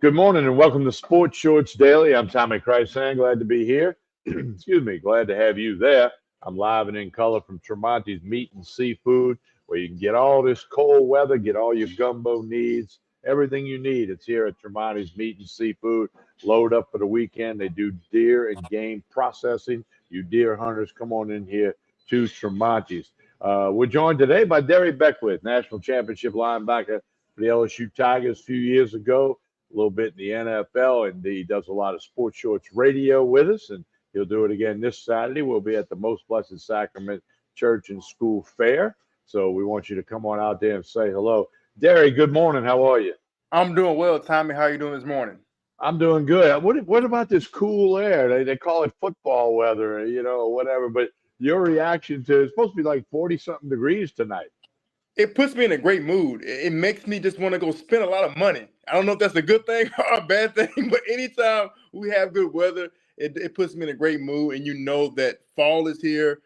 Good morning and welcome to Sports Shorts Daily. I'm Tommy Krysan. Glad to be here. Excuse me. Glad to have you there. I'm live and in color from Tremonti's Meat and Seafood, where you can get all this cold weather, get all your gumbo needs, everything you need. It's here at Tremonti's Meat and Seafood. Load up for the weekend. They do deer and game processing. You deer hunters, come on in here to Tremonti's. We're joined today by Derry Beckwith, national championship linebacker for the LSU Tigers a few years ago, a little bit in the NFL, and he does a lot of Sports Shorts radio with us, and he'll do it again this Saturday. We'll be at the Most Blessed Sacrament Church and School Fair, so we want you to come on out there and say hello. Derry, good morning. How are you? I'm doing well, Tommy. How are you doing this morning? I'm doing good. What about this cool air? They call it football weather, or whatever, but your reaction to it's supposed to be like 40-something degrees tonight. It puts me in a great mood. It makes me just want to go spend a lot of money. I don't know if that's a good thing or a bad thing, but anytime we have good weather, it puts me in a great mood. And you know that fall is here,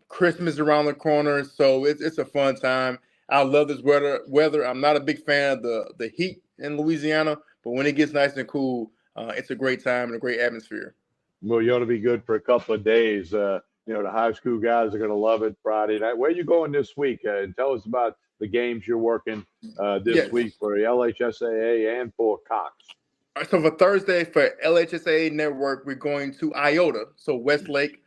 Christmas around the corner, so it's a fun time. I love this weather. I'm not a big fan of the heat in Louisiana, but when it gets nice and cool, it's a great time and a great atmosphere. Well, you ought to be good for a couple of days. The high school guys are going to love it Friday night. Where are you going this week? And tell us about the games you're working this Yes. week for LHSAA and for Cox. All right, so for Thursday for LHSAA Network, we're going to Iota. So Westlake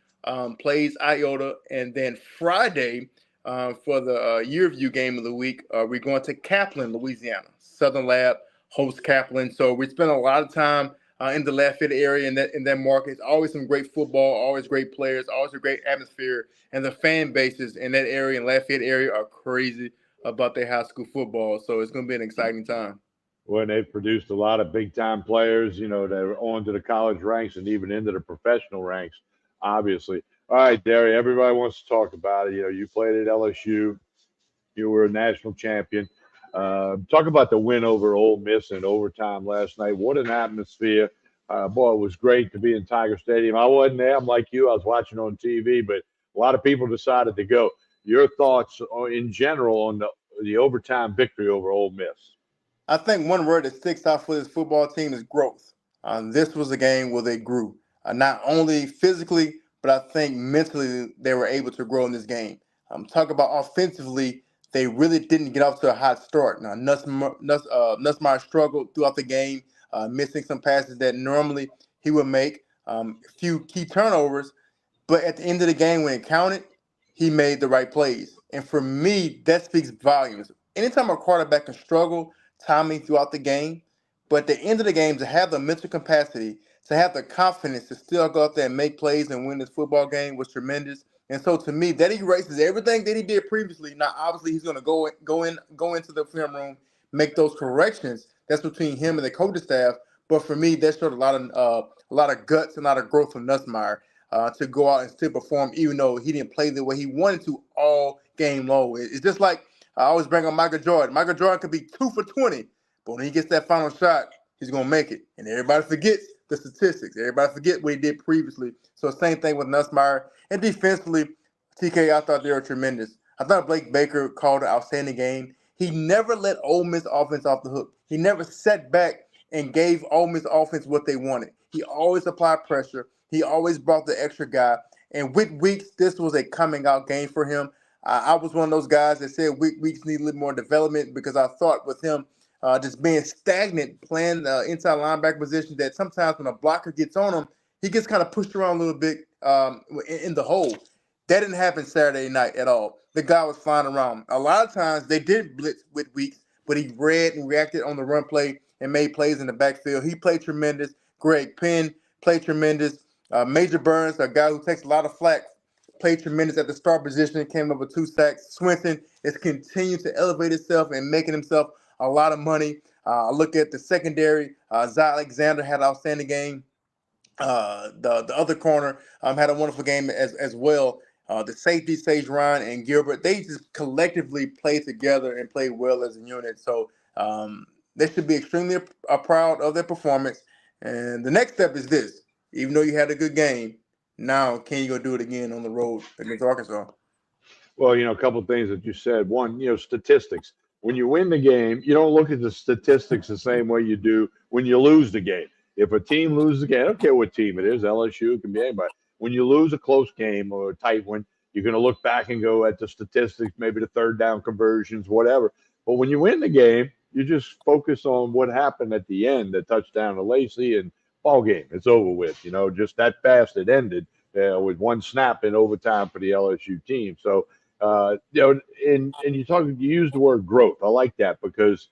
plays Iota, and then Friday for the Yearview game of the week, we're going to Kaplan, Louisiana. Southern Lab hosts Kaplan. So we spend a lot of time in the Lafayette area in that market. It's always some great football, always great players, always a great atmosphere, and the fan bases in that area, in Lafayette area, are crazy about their high school football. So it's going to be an exciting time. When they've produced a lot of big-time players, that are on to the college ranks and even into the professional ranks, obviously. All right, Derry, everybody wants to talk about it. You played at LSU. You were a national champion. Talk about the win over Ole Miss in overtime last night. What an atmosphere. Boy, it was great to be in Tiger Stadium. I wasn't there. I'm like you. I was watching on TV, but a lot of people decided to go. Your thoughts in general on the overtime victory over Ole Miss? I think one word that sticks out for this football team is growth. This was a game where they grew, not only physically, but I think mentally they were able to grow in this game. Talk about offensively, they really didn't get off to a hot start. Now, Nussmeier struggled throughout the game, missing some passes that normally he would make, a few key turnovers. But at the end of the game, when it counted, he made the right plays. And for me, that speaks volumes. Anytime a quarterback can struggle, Tommy, throughout the game, but at the end of the game, to have the mental capacity, to have the confidence to still go out there and make plays and win this football game was tremendous. And so to me, that erases everything that he did previously. Now, obviously, he's going to go into the film room, make those corrections. That's between him and the coaching staff. But for me, that showed a lot of guts and a lot of growth from Nussmeier to go out and still perform, even though he didn't play the way he wanted to all game long. It's just like I always bring up Michael Jordan. Michael Jordan could be 2 for 20, but when he gets that final shot, he's going to make it. And everybody forgets the statistics. Everybody forget what he did previously. So same thing with Nussmeier. And defensively, TK, I thought they were tremendous. I thought Blake Baker called an outstanding game. He never let Ole Miss offense off the hook. He never sat back and gave Ole Miss offense what they wanted. He always applied pressure. He always brought the extra guy. And with Weeks, this was a coming out game for him. I was one of those guys that said Weeks need a little more development because I thought with him just being stagnant, playing inside linebacker position, that sometimes when a blocker gets on him, he gets kind of pushed around a little bit in the hole. That didn't happen Saturday night at all. The guy was flying around. A lot of times they did blitz with Weeks, but he read and reacted on the run play and made plays in the backfield. He played tremendous. Greg Penn played tremendous. Major Burns, a guy who takes a lot of flack, played tremendous at the star position, came up with 2 sacks. Swinton is continuing to elevate himself and making himself a lot of money. I look at the secondary. Zy Alexander had an outstanding game. The other corner had a wonderful game as well. The safety, Sage Ryan and Gilbert, they just collectively played together and played well as a unit. So they should be extremely proud of their performance. And the next step is this. Even though you had a good game, now can you go do it again on the road against Arkansas? Well, a couple of things that you said. One, statistics. when you win the game, you don't look at the statistics the same way you do when you lose the game. If a team loses the game, I don't care what team it is, LSU, it can be anybody. When you lose a close game or a tight one, you're going to look back and go at the statistics, maybe the third down conversions, whatever. But when you win the game, you just focus on what happened at the end, the touchdown to Lacey, and ball game. It's over with. Just that fast it ended with one snap in overtime for the LSU team. So and you use the word growth. I like that because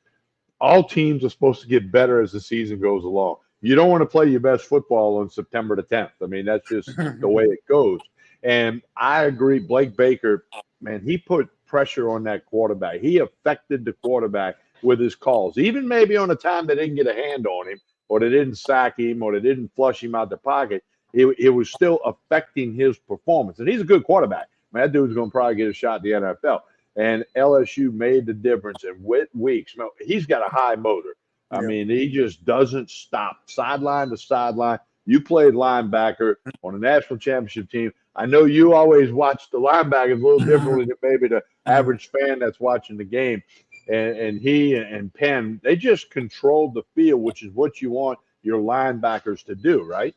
all teams are supposed to get better as the season goes along. You don't want to play your best football on September the 10th. I mean, that's just the way it goes. And I agree, Blake Baker, man, he put pressure on that quarterback. He affected the quarterback with his calls, even maybe on a time they didn't get a hand on him or they didn't sack him or they didn't flush him out the pocket. It was still affecting his performance. And he's a good quarterback. Man, that dude's going to probably get a shot in the NFL. And LSU made the difference in weeks. He's got a high motor. I mean, he just doesn't stop, sideline to sideline. You played linebacker on a national championship team. I know you always watch the linebackers a little differently than maybe the average fan that's watching the game. And he and Penn, they just controlled the field, which is what you want your linebackers to do, right?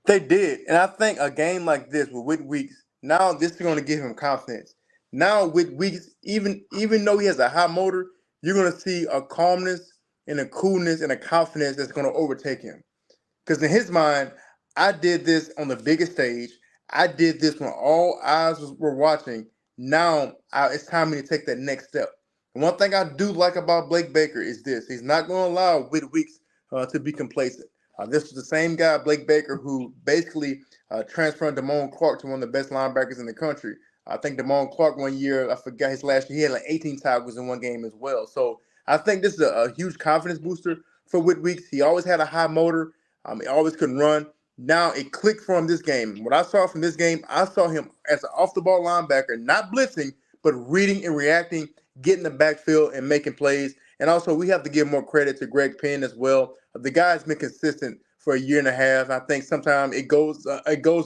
They did. And I think a game like this with Weeks, now this is going to give him confidence. Now with Weeks, even though he has a high motor, you're going to see a calmness and a coolness and a confidence that's going to overtake him. Because in his mind, I did this on the biggest stage. I did this when all eyes were watching. Now it's time for me to take that next step. And one thing I do like about Blake Baker is this. He's not going to allow Whit Weeks to be complacent. This was the same guy, Blake Baker, who basically transferred Damone Clark to one of the best linebackers in the country. I think Damone Clark one year, I forgot his last year, he had like 18 tackles in one game as well. So I think this is a huge confidence booster for Whit Weeks. He always had a high motor. He always could run. Now it clicked for him this game. What I saw from this game, I saw him as an off-the-ball linebacker, not blitzing, but reading and reacting, getting the backfield and making plays. And also, we have to give more credit to Greg Penn as well. The guy's been consistent for a year and a half. I think sometimes it goes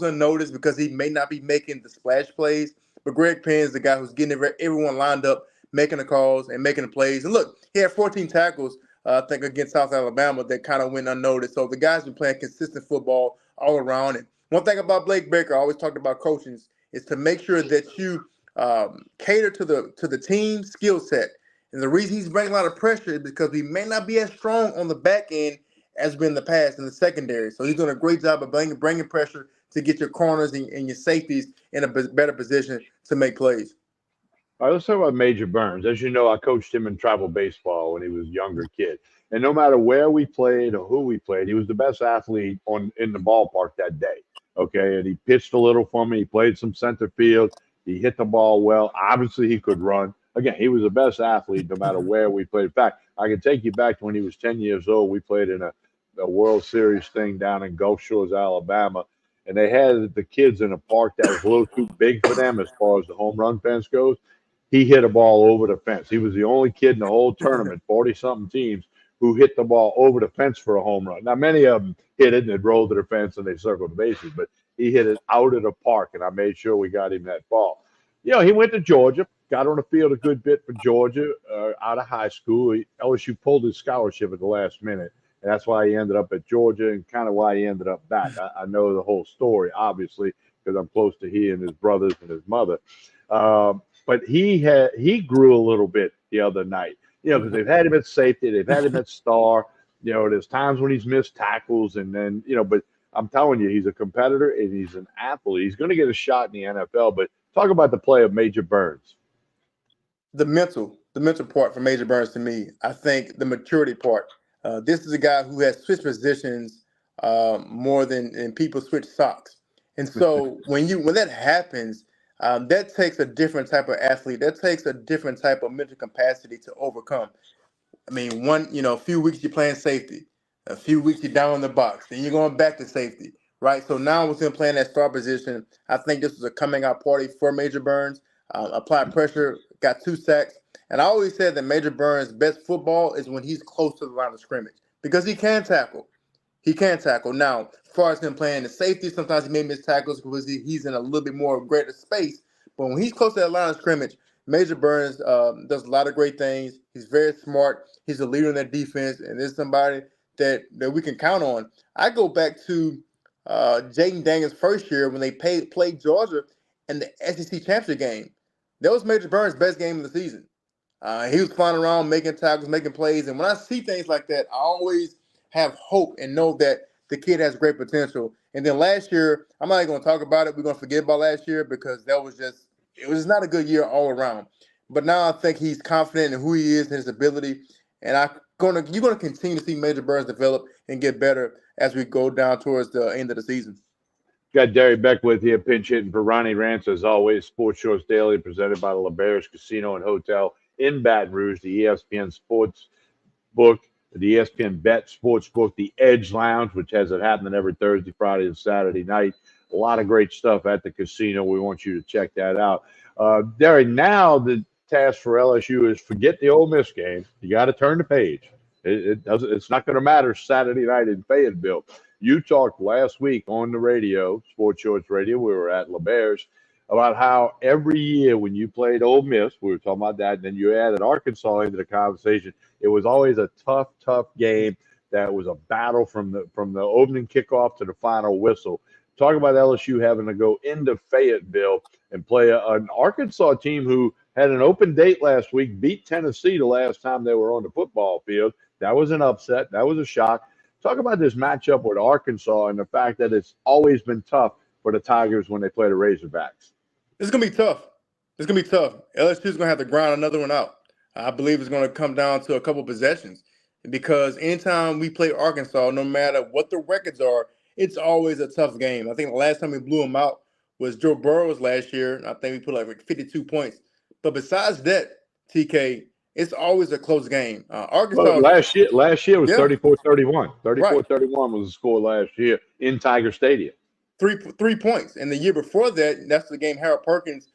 unnoticed because he may not be making the splash plays. But Greg Penn is the guy who's getting everyone lined up, making the calls and making the plays. And look, he had 14 tackles, I think, against South Alabama that kind of went unnoticed. So the guy's been playing consistent football all around. And one thing about Blake Baker, I always talked about coaching, is to make sure that you cater to the team skill set. And the reason he's bringing a lot of pressure is because we may not be as strong on the back end as been in the past in the secondary. So he's doing a great job of bringing pressure to get your corners and your safeties in a better position to make plays. All right, let's talk about Major Burns. As you know, I coached him in travel baseball when he was a younger kid. And no matter where we played or who we played, he was the best athlete in the ballpark that day. Okay, and he pitched a little for me. He played some center field. He hit the ball well. Obviously, he could run. Again, he was the best athlete no matter where we played. In fact, I can take you back to when he was 10 years old. We played in a World Series thing down in Gulf Shores, Alabama. And they had the kids in a park that was a little too big for them as far as the home run fence goes. He hit a ball over the fence. He was the only kid in the whole tournament, 40-something teams, who hit the ball over the fence for a home run. Now, many of them hit it and it rolled to the fence and they circled the bases, but he hit it out of the park, and I made sure we got him that ball. He went to Georgia, got on the field a good bit for Georgia out of high school. LSU pulled his scholarship at the last minute, and that's why he ended up at Georgia and kind of why he ended up back. I know the whole story, obviously, because I'm close to he and his brothers and his mother. But he grew a little bit the other night, because they've had him at safety, they've had him at star. There's times when he's missed tackles, and then but I'm telling you, he's a competitor and he's an athlete. He's going to get a shot in the NFL. But talk about the play of Major Burns. The mental part for Major Burns to me, I think the maturity part. This is a guy who has switched positions more than people switch socks, and so when that happens. That takes a different type of athlete. That takes a different type of mental capacity to overcome. I mean, a few weeks you're playing safety, a few weeks you're down in the box, then you're going back to safety, right? So now with him playing that star position, I think this was a coming out party for Major Burns. Applied pressure, got 2 sacks. And I always said that Major Burns' best football is when he's close to the line of scrimmage because he can tackle. He can tackle. Now, as far as him playing the safety, sometimes he may miss tackles because he's in a little bit more greater space. But when he's close to that line of scrimmage, Major Burns does a lot of great things. He's very smart. He's a leader in that defense, and there's somebody that we can count on. I go back to Jaden Daniels' first year when they played Georgia in the SEC championship game. That was Major Burns' best game of the season. He was flying around, making tackles, making plays. And when I see things like that, I always have hope and know that the kid has great potential. And then last year, I'm not even going to talk about it. We're going to forget about last year because it was not a good year all around. But now I think he's confident in who he is and his ability. And you're going to continue to see Major Burns develop and get better as we go down towards the end of the season. Got Derry Beck with you, pinch hitting for Ronnie Rance, as always. Sports Shorts Daily, presented by the LeBears Casino and Hotel in Baton Rouge, the ESPN Sports Book, the ESPN Bet Sports Book, the Edge Lounge, which has it happening every Thursday, Friday, and Saturday night. A lot of great stuff at the casino. We want you to check that out. Derry, now the task for LSU is forget the Ole Miss game. You got to turn the page. It doesn't. It's not going to matter Saturday night in Fayetteville. You talked last week on the radio, Sports Shorts Radio, we were at LeBears, about how every year when you played Ole Miss, we were talking about that, and then you added Arkansas into the conversation. It was always a tough game. That was a battle from the opening kickoff to the final whistle. Talk about LSU having to go into Fayetteville and play an Arkansas team who had an open date last week, beat Tennessee the last time they were on the football field. That was an upset. That was a shock. Talk about this matchup with Arkansas and the fact that it's always been tough for the Tigers when they play the Razorbacks. It's gonna be tough. It's gonna be tough. LSU's gonna have to grind another one out. I believe it's gonna come down to a couple possessions because anytime we play Arkansas, no matter what the records are, it's always a tough game. I think the last time we blew them out was Joe Burrow's last year. And I think we put like 52 points. But besides that, TK, it's always a close game. Well, Arkansas, last year was yeah, 34-31. right. 34-31 was the score last year in Tiger Stadium. Three points. And the year before that, that's the game Harold Perkins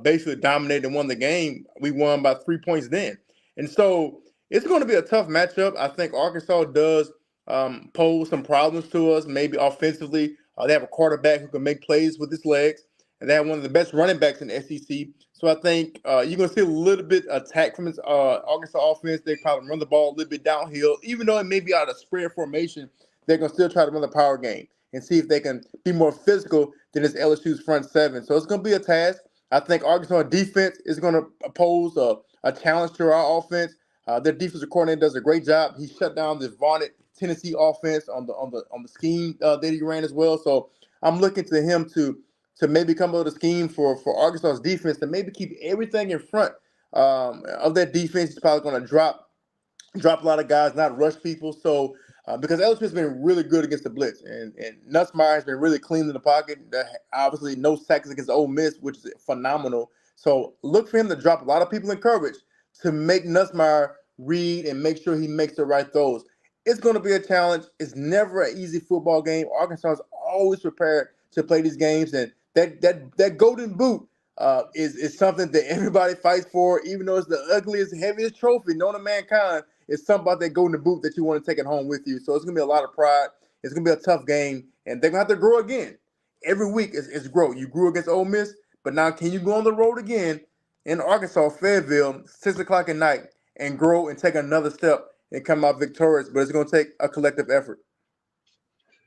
basically dominated and won the game. We won by 3 points then. And so it's going to be a tough matchup. I think Arkansas does pose some problems to us, maybe offensively. They have a quarterback who can make plays with his legs, and they have one of the best running backs in the SEC. So I think you're going to see a little bit attack from this Arkansas offense. They probably run the ball a little bit downhill, even though it may be out of spread formation. They're going to still try to run the power game and see if they can be more physical than this LSU's front seven. So it's going to be a task. I think Arkansas defense is going to pose a challenge to our offense. Their defensive coordinator does a great job. He shut down this vaunted Tennessee offense on the scheme that he ran as well. So I'm looking to him to maybe come up with a scheme for Arkansas's defense to maybe keep everything in front of that defense. He's probably going to drop a lot of guys, not rush people. So because LSU has been really good against the blitz, and Nussmeier has been really clean in the pocket. Obviously, no sacks against Ole Miss, which is phenomenal. So look for him to drop a lot of people in coverage to make Nussmeier read and make sure he makes the right throws. It's going to be a challenge. It's never an easy football game. Arkansas is always prepared to play these games, and that golden boot is something that everybody fights for, even though it's the ugliest, heaviest trophy known to mankind. It's something about that golden boot that you want to take it home with you. So it's going to be a lot of pride. It's going to be a tough game, and they're going to have to grow again. Every week is grow. You grew against Ole Miss, but now can you go on the road again in Arkansas, Fayetteville, 6 o'clock at night, and grow and take another step and come out victorious? But it's going to take a collective effort.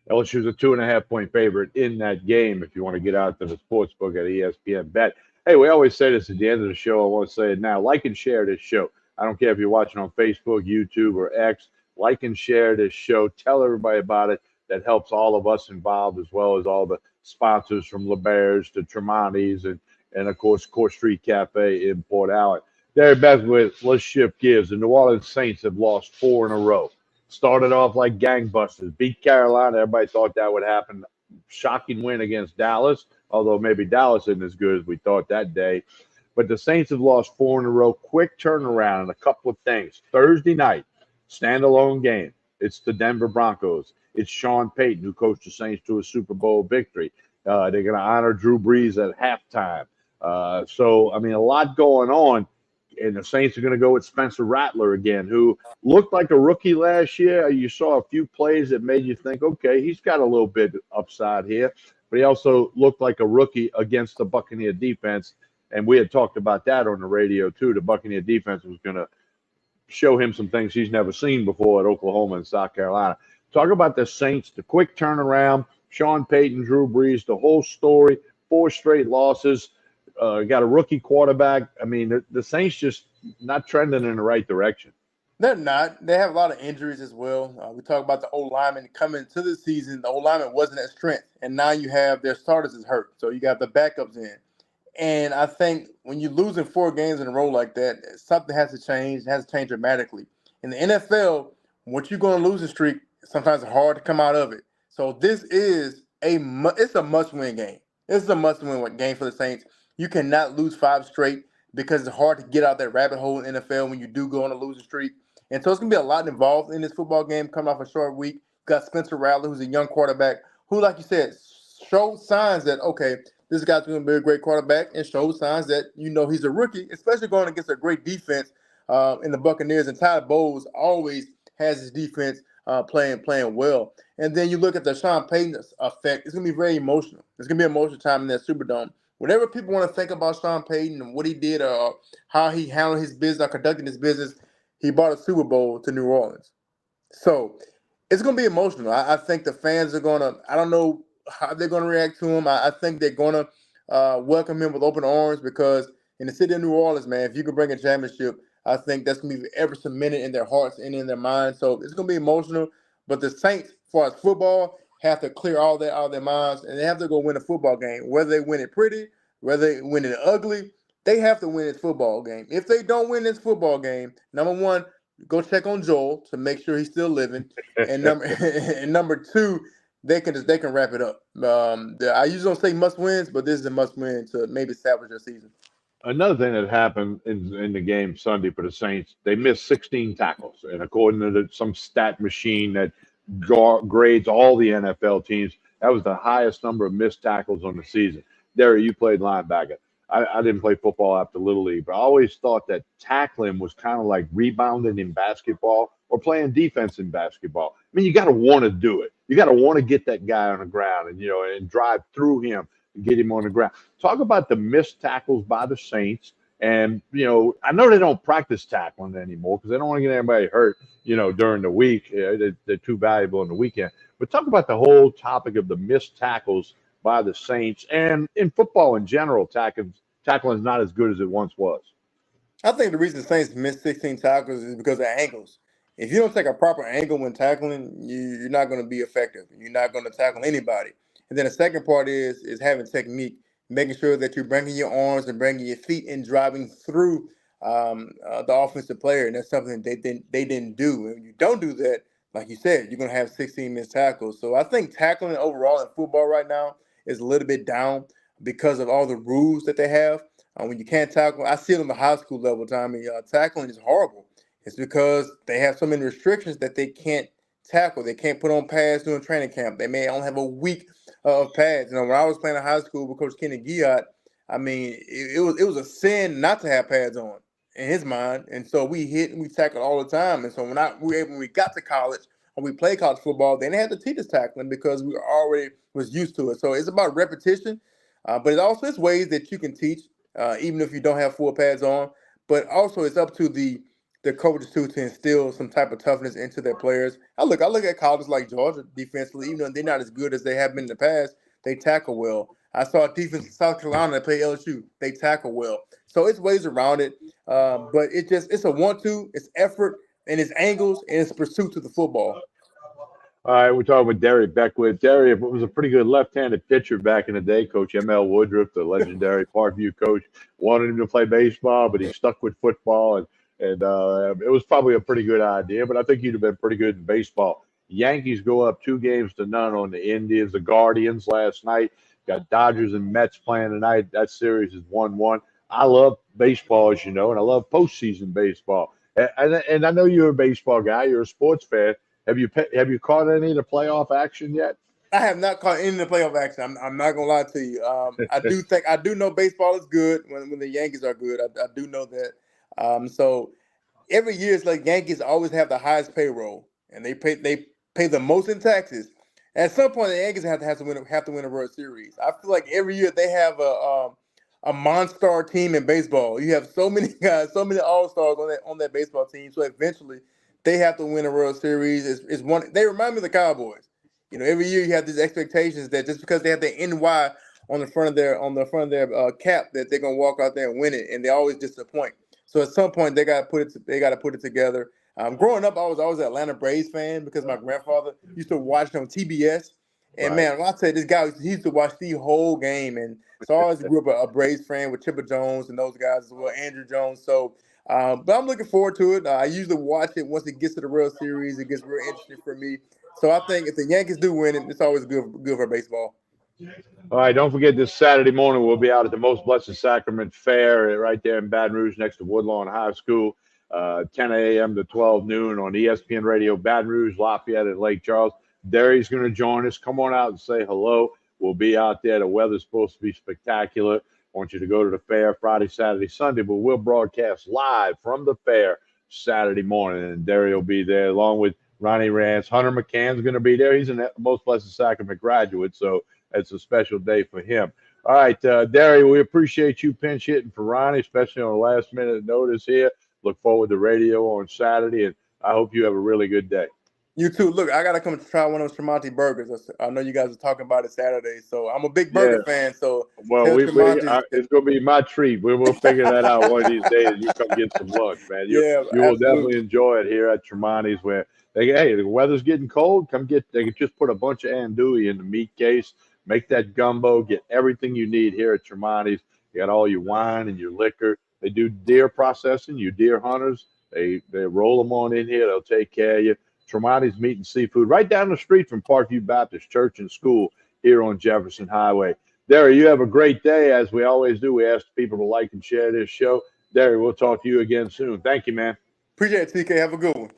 LSU's a 2.5-point favorite in that game if you want to get out to the sports book at ESPN Bet. Hey, we always say this at the end of the show. I want to say it now. Like and share this show. I don't care if you're watching on Facebook, YouTube, or X. Like and share this show. Tell everybody about it. That helps all of us involved, as well as all the sponsors from LeBears to Tremonti's and of course, Court Street Cafe in Port Allen. They're back with Let's Shift Gears. The New Orleans Saints have lost 4 in a row. Started off like gangbusters. Beat Carolina. Everybody thought that would happen. Shocking win against Dallas, although maybe Dallas isn't as good as we thought that day. But the Saints have lost 4 in a row. Quick turnaround and a couple of things. Thursday night, standalone game. It's the Denver Broncos. It's Sean Payton, who coached the Saints to a Super Bowl victory. They're going to honor Drew Brees at halftime. So, I mean, a lot going on. And the Saints are going to go with Spencer Rattler again, who looked like a rookie last year. You saw a few plays that made you think, okay, he's got a little bit upside here. But he also looked like a rookie against the Buccaneer defense. And we had talked about that on the radio, too. The Buccaneer defense was going to show him some things he's never seen before at Oklahoma and South Carolina. Talk about the Saints, the quick turnaround, Sean Payton, Drew Brees, the whole story, 4 straight losses, got a rookie quarterback. I mean, the Saints just not trending in the right direction. They're not. They have a lot of injuries as well. We talk about the old lineman coming to the season. The old lineman wasn't at strength, and now you have their starters is hurt. So you got the backups in. And I think when you're losing 4 games in a row like that, something has to change. It has to change dramatically. In the NFL, once you go on a losing streak, sometimes it's hard to come out of it. So this is it's a must-win game. This is a must-win game for the Saints. You cannot lose 5 straight because it's hard to get out that rabbit hole in the NFL when you do go on a losing streak. And so it's going to be a lot involved in this football game coming off a short week. You got Spencer Rattler, who's a young quarterback, who, like you said, showed signs that, okay, this guy's going to be a great quarterback, and showed signs that he's a rookie, especially going against a great defense in the Buccaneers. And Todd Bowles always has his defense playing well. And then you look at the Sean Payton effect. It's going to be very emotional. It's going to be an emotional time in that Superdome. Whatever people want to think about Sean Payton and what he did or how he handled his business or conducting his business, he brought a Super Bowl to New Orleans. So it's going to be emotional. I think the fans are going to, I don't know how they're going to react to him. I think they're going to welcome him with open arms because in the city of New Orleans, man, if you can bring a championship, I think that's going to be ever cemented in their hearts and in their minds. So it's going to be emotional. But the Saints, as far as football, have to clear all that out of their minds, and they have to go win a football game. Whether they win it pretty, whether they win it ugly, they have to win this football game. If they don't win this football game, number one, go check on Joel to make sure he's still living, and number two, they can wrap it up. I usually don't say must wins, but this is a must win to maybe salvage their season. Another thing that happened in the game Sunday for the Saints, they missed 16 tackles. And according to some stat machine that grades all the NFL teams, that was the highest number of missed tackles on the season. Derry, you played linebacker. I didn't play football after Little League, but I always thought that tackling was kind of like rebounding in basketball or playing defense in basketball. I mean, you got to want to do it. You got to want to get that guy on the ground and drive through him and get him on the ground. Talk about the missed tackles by the Saints. And, I know they don't practice tackling anymore because they don't want to get anybody hurt, during the week. They're too valuable in the weekend. But talk about the whole topic of the missed tackles by the Saints. And in football in general, tackling is not as good as it once was. I think the reason the Saints missed 16 tackles is because of angles. If you don't take a proper angle when tackling, you're not going to be effective. You're not going to tackle anybody. And then the second part is having technique, making sure that you're bringing your arms and bringing your feet and driving through the offensive player. And that's something they didn't do. And when you don't do that, like you said, you're going to have 16 missed tackles. So I think tackling overall in football right now is a little bit down because of all the rules that they have. When you can't tackle, I see it on the high school level, Tommy. Tackling is horrible. It's because they have so many restrictions that they can't tackle. They can't put on pads during training camp. They may only have a week of pads. When I was playing in high school with Coach Kenny Guillot, I mean, it was a sin not to have pads on in his mind. And so we hit and we tackled all the time. And so when we got to college or we played college football, they didn't have to teach us tackling because we already was used to it. So it's about repetition, but it also is ways that you can teach even if you don't have full pads on. But also, it's up to the coaches too to instill some type of toughness into their players. I look at colleges like Georgia defensively, even though they're not as good as they have been in the past, they tackle well. I saw a defense in South Carolina that played LSU. They tackle well. So it's ways around it. But it's a 1-2, it's effort and it's angles and it's pursuit to the football. All right, we're talking with Derry Beckwith. Derry was a pretty good left-handed pitcher back in the day. Coach M.L. Woodruff, the legendary Parkview coach, wanted him to play baseball, but he stuck with football, and it was probably a pretty good idea. But I think he'd have been pretty good in baseball. Yankees go up 2 games to none on the Indians, the Guardians last night. Got Dodgers and Mets playing tonight. That series is 1-1. I love baseball, as you know, and I love postseason baseball. And I know you're a baseball guy. You're a sports fan. Have you caught any of the playoff action yet? I have not caught any of the playoff action. I'm not gonna lie to you. I do know baseball is good when the Yankees are good. I do know that. So every year it's like Yankees always have the highest payroll and they pay the most in taxes. At some point, the Yankees have to win a World Series. I feel like every year they have a monster team in baseball. You have so many guys, so many all stars on that baseball team. So eventually, they have to win a World Series. It's one. They remind me of the Cowboys. Every year you have these expectations that just because they have the NY on the front of their cap that they're gonna walk out there and win it, and they always disappoint. So at some point they got to put it together. Growing up, I was an Atlanta Braves fan because my grandfather used to watch it on TBS. And Right. man, when I say this guy, he used to watch the whole game, and so I always grew up a Braves fan with Chipper Jones and those guys as well, Andrew Jones. So, but I'm looking forward to it. I usually watch it once it gets to the World Series. It gets real interesting for me. So I think if the Yankees do win it, it's always good for baseball. All right, don't forget this Saturday morning we'll be out at the Most Blessed Sacrament Fair right there in Baton Rouge next to Woodlawn High School, 10 a.m. to 12 noon on ESPN Radio, Baton Rouge, Lafayette, and Lake Charles. Derry's going to join us. Come on out and say hello. We'll be out there. The weather's supposed to be spectacular. I want you to go to the fair Friday, Saturday, Sunday, but we'll broadcast live from the fair Saturday morning, and Derry will be there along with Ronnie Rance. Hunter McCann's going to be there. He's a Most Blessed Sacrament graduate, so it's a special day for him. All right, Derry, we appreciate you pinch hitting for Ronnie, especially on the last minute notice here. Look forward to radio on Saturday, and I hope you have a really good day. You too. Look, I gotta come try one of those Tremonti burgers. I know you guys are talking about it Saturday, so I'm a big Yeah, burger fan. So well, tell Tremonti, it's going to be my treat. We'll figure that out one of these days. You come get some lunch, man. yeah, You will definitely absolutely. enjoy it here at Tremonti's, where hey, the weather's getting cold. They can just put a bunch of andouille in the meat case, make that gumbo, get everything you need here at Tremonti's. You got all your wine and your liquor. They do deer processing. You deer hunters, they roll them on in here. They'll take care of you. Tremonti's Meat and Seafood, right down the street from Parkview Baptist Church and School here on Jefferson Highway. Derry, you have a great day. As we always do, we ask people to like and share this show. Derry, we'll talk to you again soon. Thank you, man. Appreciate it, TK. Have a good one.